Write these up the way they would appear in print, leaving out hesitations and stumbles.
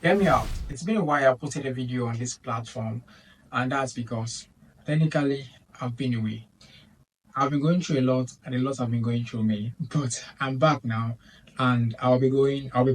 Hear me out. It's been a while I posted a video on this platform, and that's because technically I've been away. I've been going through a lot, and a lot have been going through me. But I'm back now, and I'll be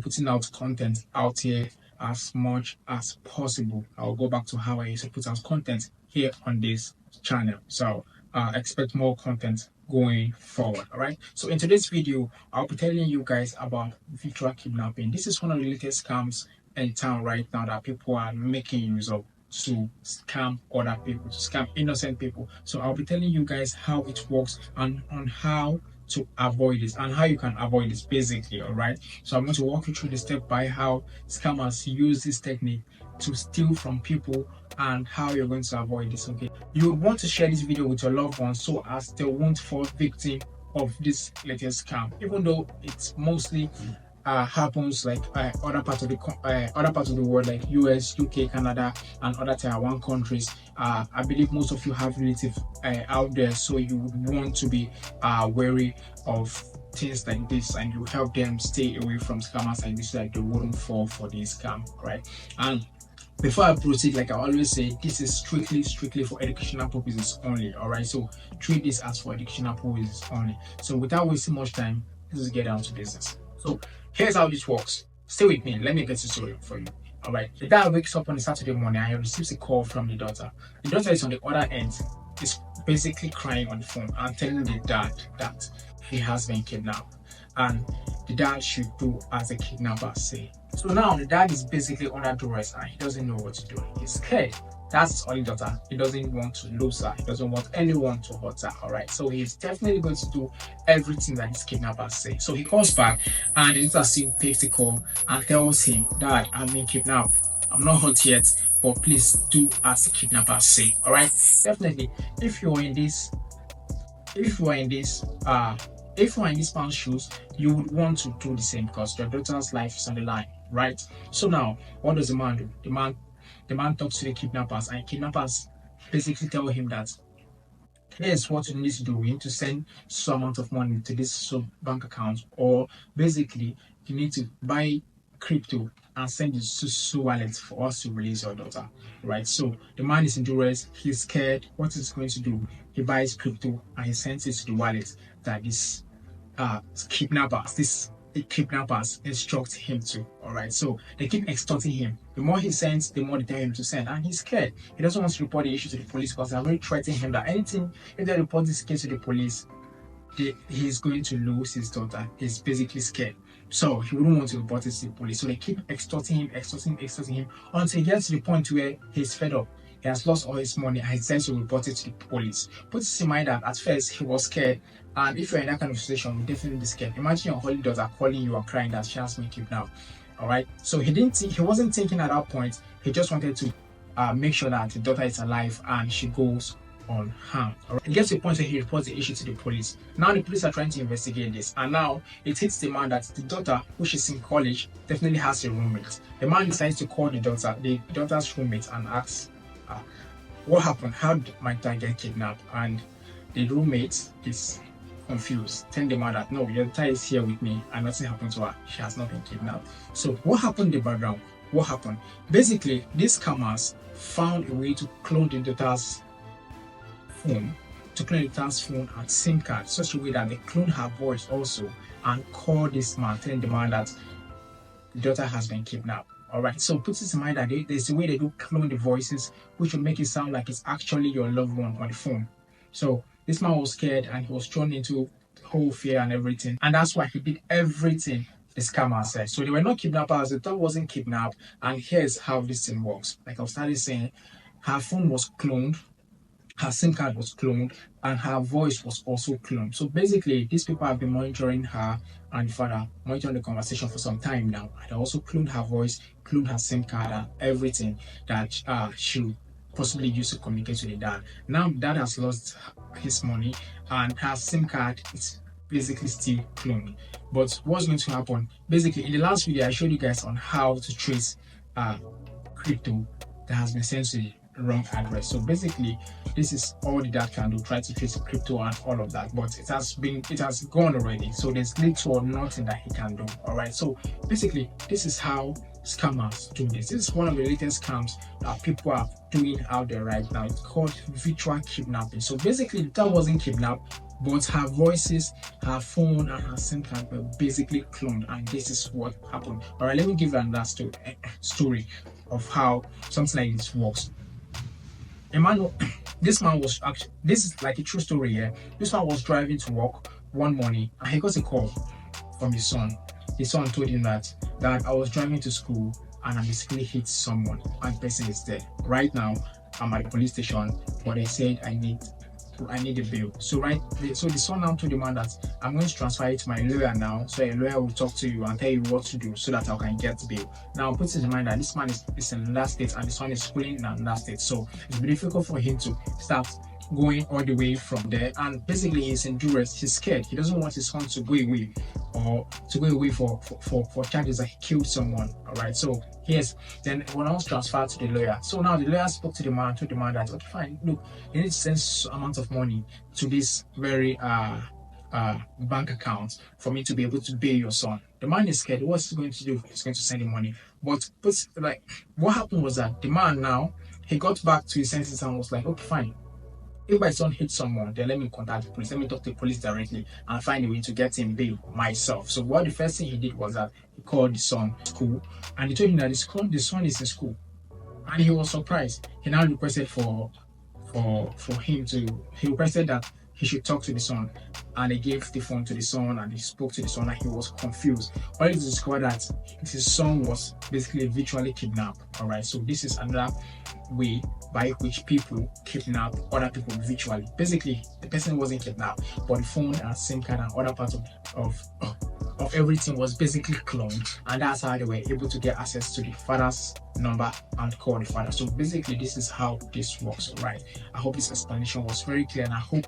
putting out content out here as much as possible. I'll go back to how I used to put out content here on this channel. So expect more content going forward. All right. So in today's video, I'll be telling you guys about virtual kidnapping. This is one of the latest scams in town right now that people are making use of to scam other people, to scam innocent people. So I'll be telling you guys how it works and on how to avoid this and how you can avoid this basically. All right. So I'm going to walk you through the step by how scammers use this technique to steal from people and how you're going to avoid this. Okay. You would want to share this video with your loved ones so as they won't fall victim of this latest scam, even though it's mostly happens like other parts of the world like US, UK, Canada, and other tier 1 countries. I believe most of you have relatives out there, so you would want to be wary of things like this, and you help them stay away from scammers like this, so like they wouldn't fall for this scam, right? And before I proceed, like I always say, this is strictly for educational purposes only. All right, so treat this as for educational purposes only. So without wasting much time, let's get down to business. So here's how this works. Stay with me. Let me get the story for you. All right. The dad wakes up on a Saturday morning and he receives a call from the daughter. The daughter is on the other end. Is basically crying on the phone and telling the dad that he has been kidnapped, and the dad should do as the kidnapper say. So now the dad is basically under duress and he doesn't know what to do. He's scared. That's his only daughter. He doesn't want to lose her. He doesn't want anyone to hurt her. All right. So he's definitely going to do everything that his kidnappers say. So he calls back, and the daughter still takes the call and tells him, "Dad, I'm being kidnapped. I'm not hurt yet, but please do as the kidnappers say." All right. Definitely, if you're in this man's shoes, you would want to do the same because your daughter's life is on the line, right? So now, what does the man do? The man talks to the kidnappers, and kidnappers basically tell him that here's what you need to do. You need to send some amount of money to this bank account, or basically you need to buy crypto and send it to so wallet for us to release your daughter, right? So the man is in duress, he's scared. What is he going to do? He buys crypto and he sends it to the wallet that this kidnappers instruct him to. All right, so they keep extorting him. The more he sends, the more they tell him to send, and he's scared. He doesn't want to report the issue to the police because they're already threatening him that anything, if they report this case to the police, he's going to lose his daughter. He's basically scared, so he wouldn't want to report it to the police. So they keep extorting him until he gets to the point where he's fed up. He has lost all his money and he decides to report it to the police. Put this in mind that at first he was scared, and if you're in that kind of situation, you'll definitely be scared. Imagine your holy daughter calling you and crying that she has been kidnapped. All right. So he wasn't thinking at that point. He just wanted to make sure that the daughter is alive and she goes unharmed. All right. It gets to the point where he reports the issue to the police. Now the police are trying to investigate this, and now it hits the man that the daughter, which is in college, definitely has a roommate. The man decides to call the daughter's roommate, and asks, what happened? How did my daughter get kidnapped? And the roommate is confused, telling the man that no, your daughter is here with me and nothing happened to her. She has not been kidnapped. So what happened in the background? What happened? Basically, these scammers found a way to clone the daughter's phone, and SIM card, such a way that they clone her voice also and call this man, telling the man that the daughter has been kidnapped. All right, so put this in mind that there's a way they do clone the voices, which will make it sound like it's actually your loved one on the phone. So this man was scared and he was thrown into the whole fear and everything, and that's why he did everything the scammer said. So they were not kidnappers, the daughter wasn't kidnapped, and here's how this thing works. Like I started saying, her phone was cloned, her SIM card was cloned, and her voice was also cloned. So basically, these people have been monitoring her and the father, monitoring the conversation for some time now. And they also cloned her voice, cloned her SIM card, and everything that she possibly use to communicate with the dad. Now dad has lost his money and her SIM card is basically still cloned. But what's going to happen? Basically, in the last video, I showed you guys on how to trace crypto that has been sent to the wrong address. So basically, this is all the dad can do, try to trace crypto and all of that, but it has gone already, so there's little or nothing that he can do. All right, so basically this is how scammers do this. This is one of the latest scams that people are doing out there right now. It's called virtual kidnapping. So basically, that wasn't kidnapped, but her voices, her phone, and her SIM card were basically cloned, and this is what happened. All right, let me give you another story of how something like this works. A man, this man was actually, this is like a true story here. This man was driving to work one morning, and he got a call from his son. His son told him that I was driving to school and I basically hit someone, and the person is dead. Right now, I'm at the police station, but they said I need a bill. So the son now told the man that I'm going to transfer it to my lawyer now, so a lawyer will talk to you and tell you what to do so that I can get the bill. Now put in mind that this man is in another state and the son is schooling in another state, so it's difficult for him to start going all the way from there, and basically he's in duress. He's scared. He doesn't want his son to go away, or to go away for charges that he killed someone. All right, so yes, then when I was transferred to the lawyer, so now the lawyer spoke to the man, told the man that okay, fine, look, you need to send some amount of money to this very bank account for me to be able to pay your son. The man is scared. What's he going to do? He's going to send him money. But like, what happened was that the man now, he got back to his senses and was like, okay, fine, if my son hits someone, then let me contact the police. Let me talk to the police directly and find a way to get him bail myself. So what the first thing he did was that he called the son school, and he told him that the son is in school, and he was surprised. He now requested he requested that he should talk to the son, and he gave the phone to the son and he spoke to the son, and he was confused. Only to discover that his son was basically virtually kidnapped. All right, so this is another way by which people kidnap other people virtually. Basically, the person wasn't kidnapped, but the phone and SIM card and other parts of everything was basically cloned, and that's how they were able to get access to the father's number and call the father. So basically, this is how this works. Right, I hope this explanation was very clear, and I hope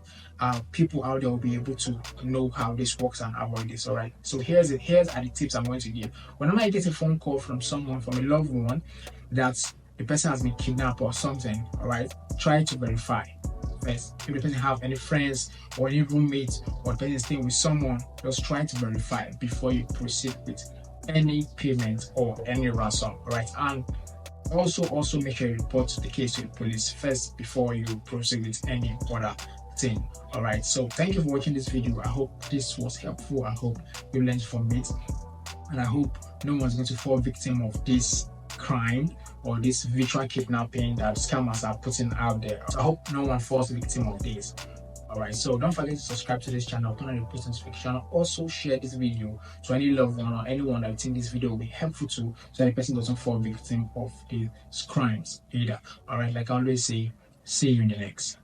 people out there will be able to know how this works and avoid this. All right, so here's are the tips I'm going to give. Whenever I get a phone call from someone, from a loved one, that's the person has been kidnapped or something, all right, try to verify first. If the person have any friends or any roommates, or the person is staying with someone, just try to verify before you proceed with any payment or any ransom. All right, and also make sure you report the case to the police first before you proceed with any other thing. All right, so thank you for watching this video. I hope this was helpful. I hope you learned from it, and I hope no one's going to fall victim of this crime or this virtual kidnapping that scammers are putting out there. I hope no one falls victim of this. All right, so don't forget to subscribe to this channel, turn on the post notification, also share this video to any loved one or anyone that you think this video will be helpful to, so that the person doesn't fall victim of these crimes either. All right, like I always say, see you in the next.